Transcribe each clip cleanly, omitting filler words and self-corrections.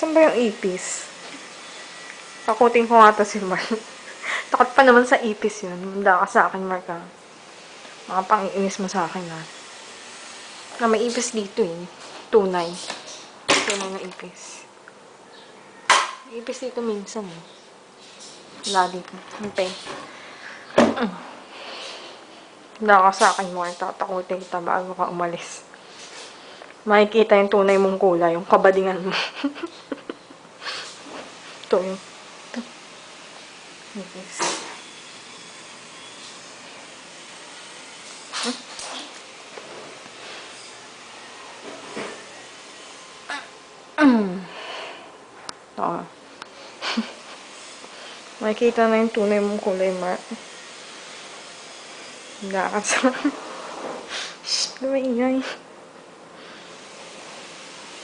Saan ba yung ipis? Takutin ko nga to si Mark. Takot pa naman sa ipis yun. Manda ka sa akin, Mark, ha? Mga pang-iinis mo sa akin, ha? May ipis dito, eh. Tunay. Tunay na ipis. May ipis dito minsan, eh. Wala dito. Hintay. Manda ka sa akin, Mark. Tatakutin kita bago ka umalis. Makikita yung tunay mong kulay, yung kabadingan mo. Ito yun. Ito. Ipis. Oo. Makikita na yung tunay mong kulay, Mark. Handa ka sa... Shhh! Lumaingay.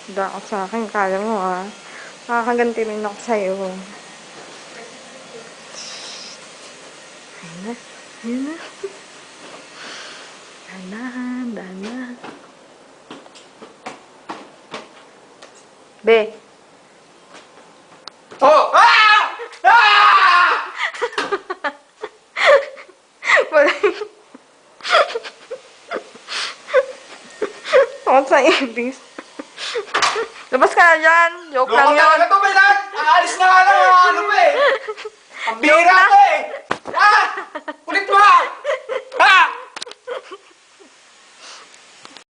Handa ka sa akin. Kala mo, ha? Makakaganti rin ako sa'yo. Ayun na. Ayun na. Dahan, dahan. Be. Oh! Ah! Ah! Takot sa ibis. Labas ka na dyan. Joke lang Loko yun. talaga to, Belan! Aalis na nga lang, ano pa eh! Ang bira to eh! Ah!